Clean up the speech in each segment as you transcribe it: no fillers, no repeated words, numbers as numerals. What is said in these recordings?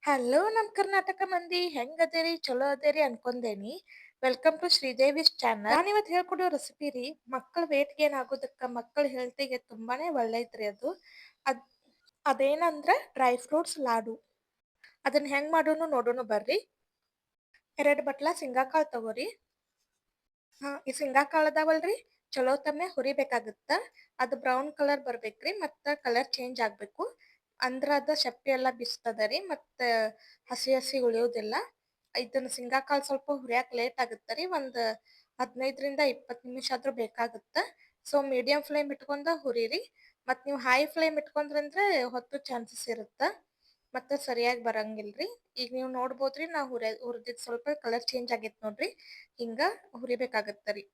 Hello ನಮ್ಮ ಕರ್ನಾಟಕ ಮಂದಿ ಹೆಂಗದೇರಿ ಚಲೋ ಅದೇರಿ ಅನ್ಕೊಂಡೇನಿ. Welcome to Sridevi's channel. ನಾನಿವತ್ತು ಹೇಳ್ಕೊಡೋ ರೆಸಿಪಿ ರೀ ಮಕ್ಕಳ ವೇಟ್ ಗೇನ್ ಆಗೋದಕ್ಕೆ ಮಕ್ಕಳ ಹೆಲ್ತಿಗೆ ತುಂಬಾನೇ ಒಳ್ಳೇದ್ರಿ ಅದು. ಅದ್ ಅದೇನಂದ್ರ ಡ್ರೈ ಫ್ರೂಟ್ಸ್ ಲಾಡು. ಅದನ್ನ ಹೆಂಗ್ ಮಾಡೋನು ನೋಡೋಣ ಬರ್ರಿ. 2 ಬಟ್ಲ ಶೇಂಗಾಕಾಳು ತಗೋರಿ. ಈ ಶೇಂಗಾಕಾಳು ಅದಾವಲ್ರಿ, ಚಲೋ ತಮ್ಮೆ ಹುರಿಬೇಕಾಗತ್ತ. ಅದು ಬ್ರೌನ್ ಕಲರ್ ಬರ್ಬೇಕ್ರಿ, ಮತ್ತ ಕಲರ್ ಚೇಂಜ್ ಆಗ್ಬೇಕು. ಅಂದ್ರ ಅದ ಶಕ್ತಿ ಎಲ್ಲ ಬಿಸ್ತದ ರೀ, ಮತ್ತ ಹಸಿ ಹಸಿ ಉಳಿಯೋದಿಲ್ಲ. ಇದನ್ನ ಶೇಂಗಾಕಾಳು ಸ್ವಲ್ಪ ಹುರಿಯಾಕ ಲೇಟ್ ಆಗುತ್ತೆ ರೀ, ಒಂದು 15 ರಿಂದ 20 ನಿಮಿಷ ಆದ್ರೂ ಬೇಕಾಗುತ್ತ. ಸೊ ಮೀಡಿಯಂ ಫ್ಲೇಮ್ ಇಟ್ಕೊಂಡ ಹುರಿರಿ. ಮತ್ತು ನೀವು ಹೈ ಫ್ಲೇಮ್ ಇಟ್ಕೊಂಡ್ರಂದ್ರೆ ಹೊತ್ತು ಚಾನ್ಸಸ್ ಇರುತ್ತೆ, ಮತ್ತು ಸರಿಯಾಗಿ ಬರಂಗಿಲ್ರಿ. ಈಗ ನೀವು ನೋಡ್ಬೋದ್ರಿ, ನಾ ಹುರಿದಿದ್ದು ಸ್ವಲ್ಪ ಕಲರ್ ಚೇಂಜ್ ಆಗೈತೆ ನೋಡ್ರಿ. ಹಿಂಗ ಹುರಿಬೇಕಾಗತ್ತ ರೀ.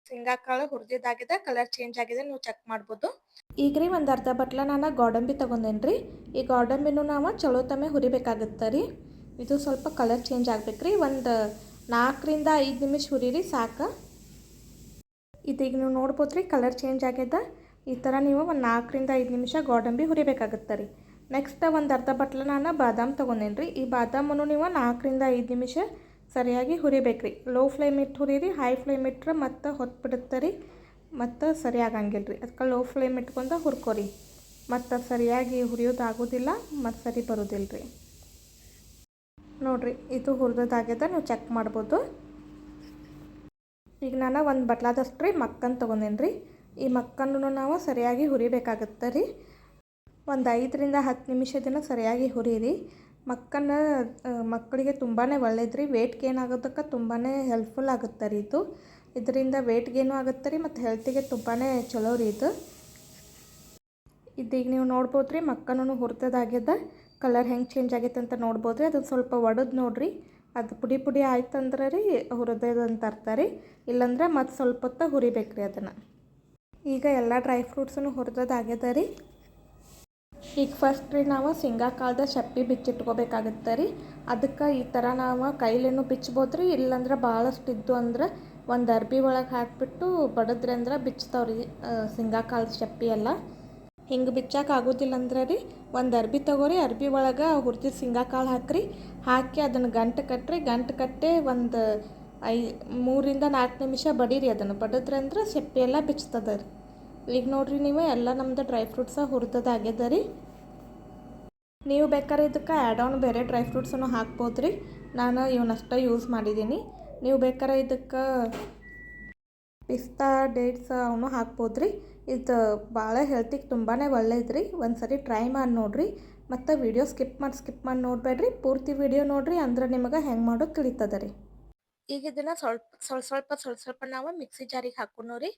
ಶೇಂಗಾಕಾಳು ಹುರಿದಿದ್ದಾಗಿದೆ, ಕಲರ್ ಚೇಂಜ್ ಆಗಿದೆ, ನೀವು ಚೆಕ್ ಮಾಡ್ಬೋದು. ಈಗ ರೀ ಒಂದು ಅರ್ಧ ಬಟ್ಲ ನಾನು ಗೋಡಂಬಿ ತೊಗೊಂಡೇನ್ರಿ. ಈ ಗೋಡಂಬಿನೂ ನಾವು ಚಲೋ ತಮ್ಮೆ ಹುರಿಬೇಕಾಗತ್ತೆ ರೀ. ಇದು ಸ್ವಲ್ಪ ಕಲರ್ ಚೇಂಜ್ ಆಗ್ಬೇಕ್ರಿ. ಒಂದು 4 ರಿಂದ 5 ನಿಮಿಷ ಹುರಿರಿ ಸಾಕು. ಇದೀಗ ನೀವು ನೋಡ್ಬೋದು ರೀ, ಕಲರ್ ಚೇಂಜ್ ಆಗ್ಯದ. ಈ ಥರ ನೀವು ಒಂದು 4 ರಿಂದ 5 ನಿಮಿಷ ಗೋಡಂಬಿ ಹುರಿಬೇಕಾಗತ್ತೆ ರೀ. ನೆಕ್ಸ್ಟ್ ಒಂದು ಅರ್ಧ ಬಟ್ಲ ನಾನು ಬಾದಾಮ್ ತೊಗೊಂಡೇನ್ರಿ. ಈ ಬಾದಾಮನ್ನು ನೀವು 4 ರಿಂದ 5 ನಿಮಿಷ ಸರಿಯಾಗಿ ಹುರಿಬೇಕ್ರಿ. ಲೋ ಫ್ಲೇಮ್ ಇಟ್ಟು ಹುರಿರಿ, ಹೈ ಫ್ಲೇಮ್ ಇಟ್ಟರೆ ಮತ್ತೆ ಹೊತ್ತು ಬಿಡುತ್ತೆ ರೀ, ಮತ್ತು ಸರಿಯಾಗಂಗಿಲ್ಲ ರೀ. ಅದಕ್ಕೆ ಲೋ ಫ್ಲೇಮ್ ಇಟ್ಕೊಂಡು ಹುರ್ಕೊರಿ. ಮತ್ತು ಸರಿಯಾಗಿ ಹುರಿಯೋದಾಗೋದಿಲ್ಲ, ಮತ್ತು ಸರಿ ಬರೋದಿಲ್ಲ ರೀ. ನೋಡಿರಿ, ಇದು ಹುರಿದೋದಾಗ್ಯದ, ನೀವು ಚೆಕ್ ಮಾಡ್ಬೋದು. ಈಗ ನಾನು ಒಂದು ಬಟ್ಲಾದಷ್ಟು ರೀ ಮಕ್ಕನ್ ತೊಗೊಂಡೇನಿ ರೀ. ಈ ಮಕ್ಕನ್ನು ನಾವು ಸರಿಯಾಗಿ ಹುರಿಬೇಕಾಗತ್ತೆ ರೀ. ಒಂದು 5 ರಿಂದ 10 ನಿಮಿಷ ಸರಿಯಾಗಿ ಹುರಿರಿ. ಮಕ್ಕಳಿಗೆ ತುಂಬಾ ಒಳ್ಳೇದ್ರಿ. ವೇಟ್ ಗೇನ್ ಆಗೋದಕ್ಕೆ ತುಂಬಾ ಹೆಲ್ಪ್ಫುಲ್ ಆಗುತ್ತೆ ರೀ ಇದು. ಇದರಿಂದ ವೇಟ್ ಗೇನು ಆಗುತ್ತೆ ರೀ, ಮತ್ತು ಹೆಲ್ತಿಗೆ ತುಂಬಾ ಚಲೋ ರೀ ಇದು. ಇದೀಗ ನೀವು ನೋಡ್ಬೋದು ರೀ, ಮಕ್ಕನೂ ಹುರಿದೋದಾಗ್ಯದ. ಕಲರ್ ಹೆಂಗೆ ಚೇಂಜ್ ಆಗೈತೆ ಅಂತ ನೋಡ್ಬೋದು ರೀ. ಅದು ಸ್ವಲ್ಪ ಒಡೆದು ನೋಡಿರಿ, ಅದು ಪುಡಿ ಪುಡಿ ಆಯ್ತಂದ್ರೆ ರೀ ಹುರಿದೋದಂತ ಅರ್ಥ ರೀ. ಇಲ್ಲಾಂದ್ರೆ ಮತ್ತು ಸ್ವಲ್ಪ ಹೊತ್ತು ಹುರಿಬೇಕು ರೀ ಅದನ್ನು. ಈಗ ಎಲ್ಲ ಡ್ರೈ ಫ್ರೂಟ್ಸನ್ನು ಹುರಿದೋದಾಗ್ಯದ ರೀ. ಈಗ ಫಸ್ಟ್ ರೀ ನಾವು ಶೇಂಗಾಕಾಳ್ದ ಶೆಪ್ಪಿ ಬಿಚ್ಚಿಟ್ಕೋಬೇಕಾಗತ್ತೆ ರೀ. ಅದಕ್ಕೆ ಈ ಥರ ನಾವು ಕೈಲೇನು ಬಿಚ್ಬೋದು ರೀ, ಇಲ್ಲಾಂದ್ರೆ ಭಾಳಷ್ಟು ಇದ್ದು ಅಂದ್ರೆ ಒಂದು ಅರ್ಬಿ ಒಳಗೆ ಹಾಕಿಬಿಟ್ಟು ಬಡಿದ್ರಿ ಅಂದ್ರೆ ಬಿಚ್ತಾವ್ರಿ ಶೇಂಗಾಕಾಳು ಶೆಪ್ಪಿ ಎಲ್ಲ. ಹಿಂಗೆ ಬಿಚ್ಚಾಕ ಆಗೋದಿಲ್ಲ ಅಂದ್ರೆ ರೀ, ಒಂದು ಅರ್ಬಿ ತೊಗೋರಿ, ಅರ್ಬಿ ಒಳಗೆ ಹುರಿದಿದ್ದು ಶೇಂಗಾಕಾಳು ಹಾಕಿ ಅದನ್ನು ಗಂಟು ಕಟ್ಟಿರಿ. ಗಂಟು ಕಟ್ಟಿ ಒಂದು 3 ರಿಂದ 4 ನಿಮಿಷ ಬಡೀರಿ. ಅದನ್ನು ಬಡಿದ್ರಿ ಅಂದ್ರೆ ಶೆಪ್ಪಿ ಎಲ್ಲ ಬಿಚ್ತದ ರೀ. ಈಗ ನೋಡಿರಿ, ನೀವು ಎಲ್ಲ ನಮ್ಮದು ಡ್ರೈ ಫ್ರೂಟ್ಸ ಹುರಿದೋದಾಗ್ಯದ ರೀ. ನೀವು ಬೇಕಾದ್ರೆ ಇದಕ್ಕೆ ಆ್ಯಡ್ ಆನ್ ಬೇರೆ ಡ್ರೈ ಫ್ರೂಟ್ಸನ್ನು ಹಾಕ್ಬೋದು ರೀ. ನಾನು ಇವನ್ನಷ್ಟೇ ಯೂಸ್ ಮಾಡಿದ್ದೀನಿ. ನೀವು ಬೇಕಾದ್ರೆ ಇದಕ್ಕೆ ಪಿಸ್ತಾ, ಡೇಟ್ಸ್ ಅವನು ಹಾಕ್ಬೋದು ರೀ. ಇದು ಭಾಳ ಹೆಲ್ತಿಗೆ ತುಂಬಾ ಒಳ್ಳೇದು ರೀ. ಒಂದು ಸರಿ ಟ್ರೈ ಮಾಡಿ ನೋಡಿರಿ. ಮತ್ತು ವಿಡಿಯೋ ಸ್ಕಿಪ್ ಮಾಡಿ ನೋಡಬೇಡ್ರಿ, ಪೂರ್ತಿ ವಿಡಿಯೋ ನೋಡಿರಿ, ಅಂದ್ರೆ ನಿಮಗೆ ಹೆಂಗೆ ಮಾಡೋದು ತಿಳಿತದ ರೀ. ಈಗ ಇದನ್ನು ಸ್ವಲ್ಪ ನಾವು ಮಿಕ್ಸಿ ಜಾರಿಗೆ ಹಾಕೋಣ ರೀ.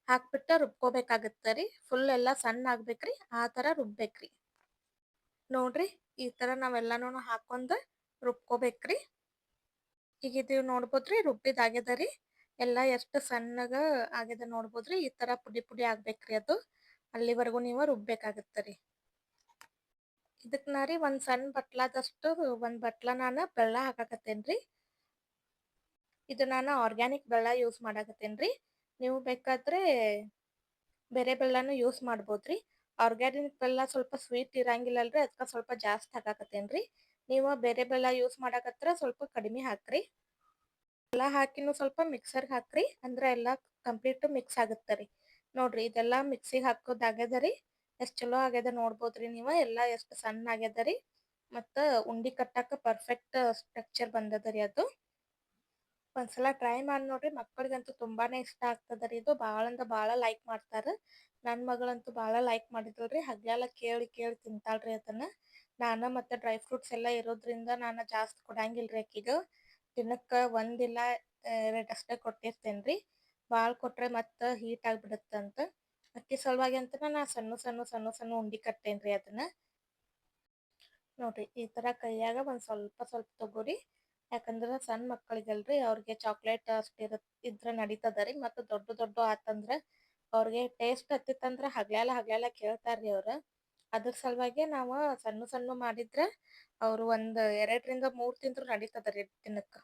ಹಾಕ್ಬಿಟ್ಟು ರುಬ್ಕೋಬೇಕಾಗತ್ತೆ ರೀ. ಫುಲ್ ಎಲ್ಲ ಸಣ್ಣ ಆಗ್ಬೇಕ್ರಿ, ಆ ಥರ ರುಬ್ಬೇಕ್ರಿ. ನೋಡ್ರಿ, ಈ ಥರ ನಾವೆಲ್ಲನೂ ಹಾಕೊಂಡು ರುಬ್ಕೋಬೇಕ್ರಿ. ಈಗ ಇದು ನೋಡ್ಬೋದ್ರಿ, ರುಬ್ಬಿದಾಗ್ಯದ ರೀ. ಎಲ್ಲ ಎಷ್ಟು ಸಣ್ಣಗೆ ಆಗ್ಯದ ನೋಡ್ಬೋದ್ರಿ. ಈ ಥರ ಪುಡಿ ಪುಡಿ ಆಗ್ಬೇಕ್ರಿ ಅದು. ಅಲ್ಲಿವರೆಗೂ ನೀವು ರುಬ್ಬೇಕಾಗತ್ತೆ ರೀ. ಇದಕ್ಕೆ ನಾ ರೀ ಒಂದು ಸಣ್ಣ ಬಟ್ಲಾದಷ್ಟು ಒಂದು ಬಟ್ಲ ನಾನು ಬೆಲ್ಲ ಹಾಕಾಕತ್ತೇನೆ ರೀ. ಇದು ನಾನು ಆರ್ಗ್ಯಾನಿಕ್ ಬೆಲ್ಲ ಯೂಸ್ ಮಾಡಾಕತ್ತೇನೆ ರೀ. ನೀವು ಬೇಕಾದರೆ ಬೇರೆ ಬೆಲ್ಲನೂ ಯೂಸ್ ಮಾಡ್ಬೋದು ರೀ. ಆರ್ಗ್ಯಾನಿಕ್ ಬೆಲ್ಲ ಸ್ವಲ್ಪ ಸ್ವೀಟ್ ಇರಂಗಿಲ್ಲಲ್ರಿ, ಅದಕ್ಕೆ ಸ್ವಲ್ಪ ಜಾಸ್ತಿ ಹಾಕಾಕತ್ತೇನೆ ರೀ. ನೀವು ಬೇರೆ ಬೆಲ್ಲ ಯೂಸ್ ಮಾಡಾಕತ್ರ ಸ್ವಲ್ಪ ಕಡಿಮೆ ಹಾಕ್ರಿ. ಬೆಲ್ಲ ಹಾಕಿನೂ ಸ್ವಲ್ಪ ಮಿಕ್ಸರ್ಗೆ ಹಾಕ್ರಿ, ಅಂದ್ರೆ ಎಲ್ಲ ಕಂಪ್ಲೀಟು ಮಿಕ್ಸ್ ಆಗುತ್ತೆ ರೀ. ನೋಡ್ರಿ, ಇದೆಲ್ಲ ಮಿಕ್ಸಿಗೆ ಹಾಕೋದಾಗ್ಯದ ರೀ. ಎಷ್ಟು ಚಲೋ ಆಗ್ಯದ ನೋಡ್ಬೋದು ರೀ ನೀವು. ಎಲ್ಲ ಎಷ್ಟು ಸಣ್ಣ ಆಗ್ಯದ ರೀ, ಮತ್ತು ಉಂಡೆ ಕಟ್ಟಕ್ಕೆ ಪರ್ಫೆಕ್ಟ್ ಸ್ಟ್ರಕ್ಚರ್ ಬಂದದ ರೀ ಅದು. ಒಂದ್ಸಲ ಟ್ರೈ ಮಾಡಿ ನೋಡ್ರಿ, ಮಕ್ಕಳಿಗಂತೂ ತುಂಬಾನೇ ಇಷ್ಟ ಆಗ್ತದ ರೀ ಇದು. ಭಾಳ ಅಂದ್ರೆ ಭಾಳ ಲೈಕ್ ಮಾಡ್ತಾರೆ. ನನ್ನ ಮಗಳಂತೂ ಭಾಳ ಲೈಕ್ ಮಾಡಿದ್ರಿ. ಹಗ್ಲೆಲ್ಲ ಕೇಳಿ ಕೇಳಿ ತಿಂತಾಳ್ರಿ ಅದನ್ನು. ನಾನು ಮತ್ತು ಡ್ರೈ ಫ್ರೂಟ್ಸ್ ಎಲ್ಲ ಇರೋದ್ರಿಂದ ನಾನು ಜಾಸ್ತಿ ಕೊಡಂಗಿಲ್ಲ ರೀ ಆಕಿಗೆ. ದಿನಕ್ಕೆ 1 ಇಲ್ಲ 2 ಅಷ್ಟೇ ಕೊಟ್ಟಿರ್ತೇನೆ ರೀ. ಭಾಳ ಕೊಟ್ಟರೆ ಮತ್ತು ಹೀಟ್ ಆಗಿಬಿಡುತ್ತಂತ. ಅಕ್ಕಿ ಸಲುವಾಗಿ ಅಂತ ನಾನು ಸಣ್ಣ ಉಂಡೆ ಕಟ್ಟೇನಿ ರೀ ಅದನ್ನು. ನೋಡ್ರಿ, ಈ ಥರ ಕೈಯಾಗ ಒಂದು ಸ್ವಲ್ಪ ತಗೋರಿ. ಯಾಕಂದ್ರೆ ಸಣ್ಣ ಮಕ್ಕಳಿಗಲ್ರಿ, ಅವ್ರಿಗೆ ಚಾಕ್ಲೇಟ್ ಅಷ್ಟು ಇದ್ರೆ ನಡೀತದ ರೀ. ಮತ್ತು ದೊಡ್ಡ ಆತಂದ್ರೆ ಅವ್ರಿಗೆ ಟೇಸ್ಟ್ ಹತ್ತಿತ್ತಂದ್ರೆ ಹಗ್ಲೆಲ್ಲ ಕೇಳ್ತಾರೆ ರೀ ಅವ್ರು. ಅದ್ರ ಸಲುವಾಗಿ ನಾವು ಸಣ್ಣ ಮಾಡಿದ್ರೆ ಅವರು ಒಂದು 2 ರಿಂದ 3 ತಿಂದ್ರು ನಡೀತದ ರೀ ದಿನಕ್ಕೆ.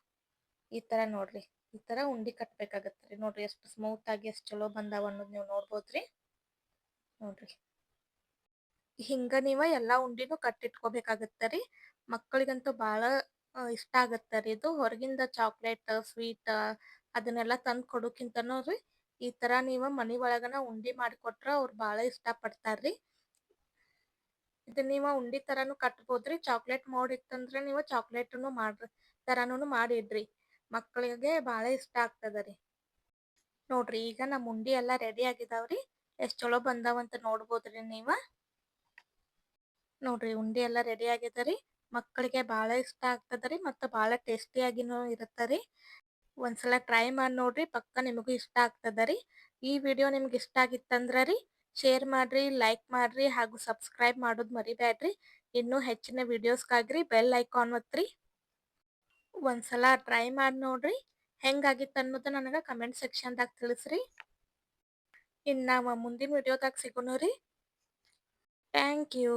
ಈ ಥರ ನೋಡ್ರಿ, ಈ ಥರ ಉಂಡೆ ಕಟ್ಟಬೇಕಾಗತ್ತೆ ರೀ. ನೋಡ್ರಿ, ಎಷ್ಟು ಸ್ಮೂತ್ ಆಗಿ ಎಷ್ಟು ಚಲೋ ಬಂದಾವ ಅನ್ನೋದು ನೀವು ನೋಡ್ಬೋದು ರೀ. ನೋಡ್ರಿ, ಹಿಂಗ ನೀವ ಎಲ್ಲಾ ಉಂಡಿನೂ ಕಟ್ಟಿಟ್ಕೋಬೇಕಾಗತ್ತ ರೀ. ಮಕ್ಕಳಿಗಂತೂ ಭಾಳ ಇಷ್ಟ ಆಗತ್ತ ರೀ ಇದು. ಹೊರಗಿಂದ ಚಾಕ್ಲೇಟ್, ಸ್ವೀಟ್ ಅದನ್ನೆಲ್ಲ ತಂದು ಕೊಡೋಕ್ಕಿಂತನೂ ರೀ ಈ ಥರ ನೀವು ಮನೆ ಒಳಗನ ಉಂಡಿ ಮಾಡಿಕೊಟ್ರ ಅವ್ರು ಭಾಳ ಇಷ್ಟಪಡ್ತಾರ್ರಿ. ಇದನ್ನ ನೀವು ಉಂಡಿ ಥರನೂ ಕಟ್ಬೋದ್ರಿ. ಚಾಕ್ಲೇಟ್ ಮೋಡ್ ಇತ್ತಂದ್ರೆ ನೀವು ಚಾಕ್ಲೇಟನ್ನು ಥರನೂ ಮಾಡಿ ಇಡ್ರಿ. ಮಕ್ಕಳಿಗೆ ಭಾಳ ಇಷ್ಟ ಆಗ್ತದ ರೀ. ನೋಡ್ರಿ ಈಗ ನಮ್ಮ ಉಂಡಿ ಎಲ್ಲ ರೆಡಿ ಆಗಿದಾವ್ರಿ. ಎಷ್ಟು ಚಲೋ ಬಂದಾವಂತ ನೋಡ್ಬೋದ್ರಿ ನೀವ. ನೋಡ್ರಿ ಉಂಡಿ ಎಲ್ಲ ರೆಡಿ ಆಗಿದೆ ರೀ. ಮಕ್ಕಳಿಗೆ ಭಾಳ ಇಷ್ಟ ಆಗ್ತದ ರೀ ಮತ್ತು ಭಾಳ ಟೇಸ್ಟಿಯಾಗಿನೂ ಇರುತ್ತೆ ರೀ. ಒಂದ್ಸಲ ಟ್ರೈ ಮಾಡಿ ನೋಡ್ರಿ, ಪಕ್ಕ ನಿಮಗೂ ಇಷ್ಟ ಆಗ್ತದ ರೀ. ಈ ವಿಡಿಯೋ ನಿಮ್ಗೆ ಇಷ್ಟ ಆಗಿತ್ತಂದ್ರೆ ರೀ ಶೇರ್ ಮಾಡ್ರಿ, ಲೈಕ್ ಮಾಡ್ರಿ ಹಾಗೂ ಸಬ್ಸ್ಕ್ರೈಬ್ ಮಾಡೋದು ಮರಿಬೇಡ್ರಿ. ಇನ್ನೂ ಹೆಚ್ಚಿನ ವಿಡಿಯೋಸ್ಗಾಗ್ರಿ ಬೆಲ್ ಐಕಾನ್ ಒತ್ತಿರಿ. ಒಂದ್ಸಲ ಟ್ರೈ ಮಾಡಿ ನೋಡ್ರಿ, ಹೆಂಗಾಗಿತ್ತು ಅನ್ನೋದು ನನಗೆ ಕಮೆಂಟ್ ಸೆಕ್ಷನ್ದಾಗ ತಿಳಿಸ್ರಿ. ಇನ್ನು ನಾವು ಮುಂದಿನ ವಿಡಿಯೋದಾಗ ಸಿಗೋಣ ರೀ. Thank you.